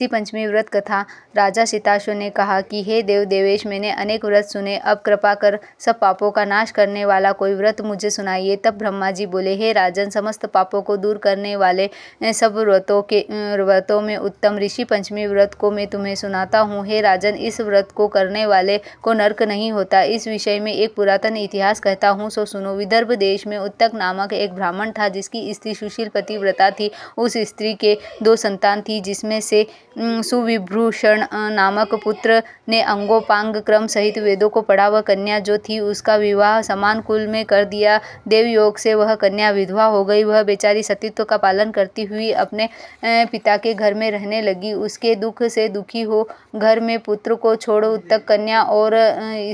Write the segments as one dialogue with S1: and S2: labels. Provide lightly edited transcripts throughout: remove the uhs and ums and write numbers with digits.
S1: ऋषि पंचमी व्रत कथा। राजा सिताशु ने कहा कि हे देव देवेश, मैंने अनेक व्रत सुने, अब कृपा कर सब पापों का नाश करने वाला कोई व्रत मुझे सुनाइए। तब ब्रह्मा जी बोले, हे राजन, समस्त पापों को दूर करने वाले सब व्रतों में उत्तम ऋषि पंचमी व्रत को मैं तुम्हें सुनाता हूँ। हे राजन, इस व्रत को करने वाले को नरक नहीं होता। इस विषय में एक पुरातन इतिहास कहता हूँ, सो सुनो। विदर्भ देश में उत्तक नामक एक ब्राह्मण था, जिसकी स्त्री सुशील पतिव्रता थी। उस स्त्री के 2 संतान थी, जिसमें से सुविभूषण नामक पुत्र ने अंगोपांग क्रम सहित वेदों को पढ़ा। वह कन्या जो थी, उसका विवाह समान कुल में कर दिया। देव योग से वह कन्या विधवा हो गई। वह बेचारी सतीत्व का पालन करती हुई अपने पिता के घर में रहने लगी। उसके दुख से दुखी हो घर में पुत्र को छोड़ उत्तक कन्या और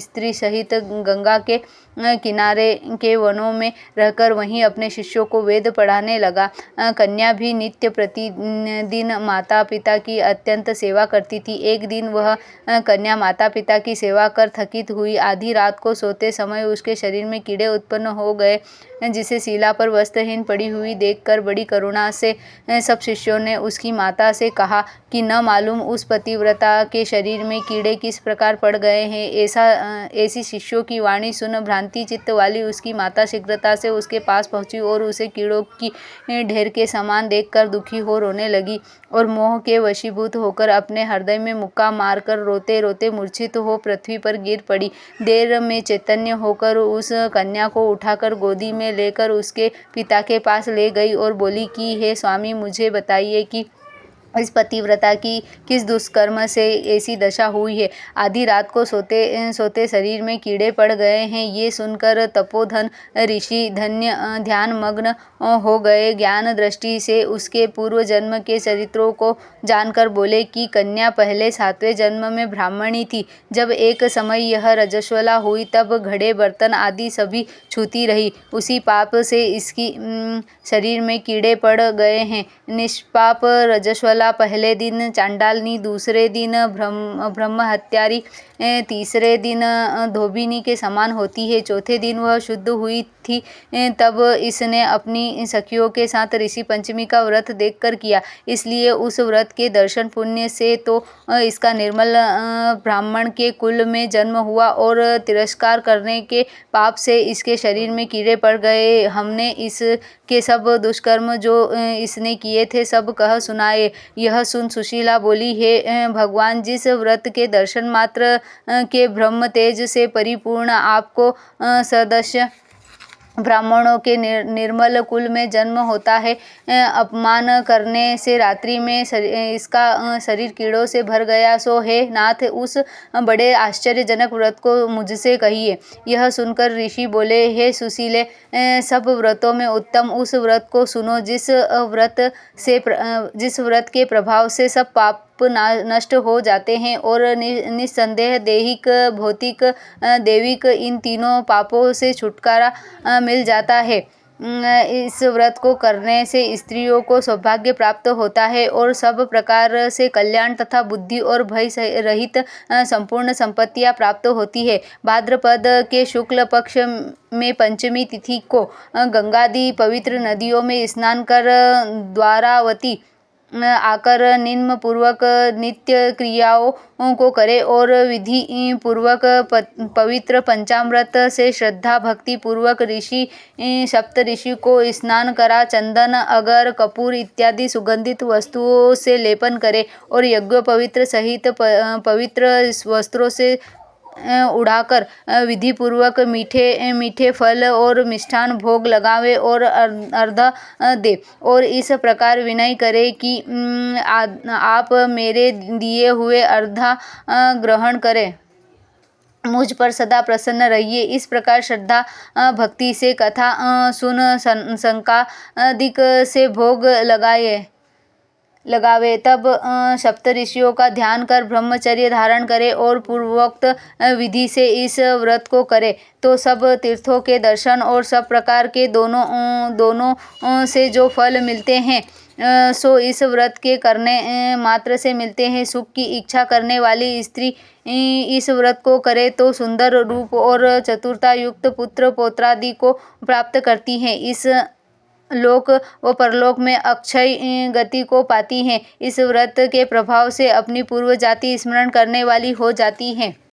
S1: स्त्री सहित गंगा के किनारे के वनों में रहकर वहीं अपने शिष्यों को वेद पढ़ाने लगा। कन्या भी नित्य प्रतिदिन माता पिता की अत्यंत सेवा करती थी। एक दिन वह कन्या माता पिता की सेवा कर थकित हुई। आधी रात को सोते समय उसके शरीर में कीड़े उत्पन्न हो गए, जिसे शिला पर वस्त्रहीन पड़ी हुई देखकर बड़ी करुणा से सब शिष्यों ने उसकी माता से कहा कि न मालूम उस पतिव्रता के शरीर में कीड़े किस प्रकार पड़ गए हैं। ऐसी शिष्यों की वाणी सुन भ्रांति चित्त वाली उसकी माता शीघ्रता से उसके पास पहुंची और उसे कीड़ों की ढेर के समान देखकर दुखी हो रोने लगी और मोह के वशीभूत होकर अपने हृदय में मुक्का मारकर रोते रोते मूर्छित हो पृथ्वी पर गिर पड़ी। देर में चैतन्य होकर उस कन्या को उठाकर गोदी में लेकर उसके पिता के पास ले गई और बोली कि हे स्वामी, मुझे बताइए कि इस पतिव्रता की किस दुष्कर्म से ऐसी दशा हुई है। आधी रात को सोते सोते शरीर में कीड़े पड़ गए हैं। ये सुनकर तपोधन ऋषि धन्य ध्यान मग्न हो गए। ज्ञान दृष्टि से उसके पूर्व जन्म के चरित्रों को जानकर बोले कि कन्या पहले 7वें जन्म में ब्राह्मणी थी। जब एक समय यह रजस्वला हुई, तब घड़े बर्तन आदि सभी छूती रही। उसी पाप से इसकी शरीर में कीड़े पड़ गए हैं। निष्पाप रजस्वला पहले दिन चांडालनी, दूसरे दिन ब्रह्महत्यारी, तीसरे दिन धोबिनी के समान होती है। चौथे दिन वह शुद्ध हुई थी। तब इसने अपनी सखियों के साथ ऋषि पंचमी का व्रत देखकर किया। इसलिए उस व्रत के दर्शन पुण्य से तो इसका निर्मल ब्राह्मण के कुल में जन्म हुआ और तिरस्कार करने के पाप से इसके शरीर में कीड़े पड़ गए। हमने इसके सब दुष्कर्म जो इसने किए थे सब कह सुनाए। यह सुन सुशीला बोली, हे भगवान, जिस व्रत के दर्शन मात्र के ब्रह्म तेज से परिपूर्ण आपको सदस्य ब्राह्मणों के निर्मल कुल में जन्म होता है, अपमान करने से रात्रि में इसका शरीर कीड़ों से भर गया। सो हे नाथ, उस बड़े आश्चर्यजनक व्रत को मुझसे कहिए। यह सुनकर ऋषि बोले, हे सुशीले, सब व्रतों में उत्तम उस व्रत को सुनो जिस व्रत के प्रभाव से सब पाप नष्ट हो जाते हैं और निस्संदेह दैहिक, भौतिक, दैविक इन तीनों पापों से छुटकारा मिल जाता है। इस व्रत को करने से स्त्रियों को सौभाग्य प्राप्त होता है और सब प्रकार से कल्याण तथा बुद्धि और भय रहित संपूर्ण संपत्तियां प्राप्त होती है। भाद्रपद के शुक्ल पक्ष में पंचमी तिथि को गंगादि पवित्र नदियों में स्नान कर द्वारावती आकर निम्न पूर्वक नित्य क्रियाओं को करे और विधि पूर्वक पवित्र पंचामृत से श्रद्धा भक्ति पूर्वक सप्तऋषि को स्नान करा, चंदन, अगर, कपूर इत्यादि सुगंधित वस्तुओं से लेपन करे और यज्ञोपवीत सहित पवित्र वस्त्रों से उड़ाकर विधि पूर्वक मीठे मीठे फल और मिष्ठान भोग लगावे और अर्घ दे और इस प्रकार विनय करे कि आप मेरे दिए हुए अर्घ ग्रहण करें, मुझ पर सदा प्रसन्न रहिए। इस प्रकार श्रद्धा भक्ति से कथा सुन शंकादिक से भोग लगावे। तब सप्तऋषियों का ध्यान कर ब्रह्मचर्य धारण करे और पूर्वोक्त विधि से इस व्रत को करे तो सब तीर्थों के दर्शन और सब प्रकार के दोनों से जो फल मिलते हैं सो इस व्रत के करने मात्र से मिलते हैं। सुख की इच्छा करने वाली स्त्री इस व्रत को करे तो सुंदर रूप और चतुरता युक्त पुत्र पौत्रादि को प्राप्त करती हैं। लोक व परलोक में अक्षय गति को पाती हैं। इस व्रत के प्रभाव से अपनी पूर्व जाति स्मरण करने वाली हो जाती हैं।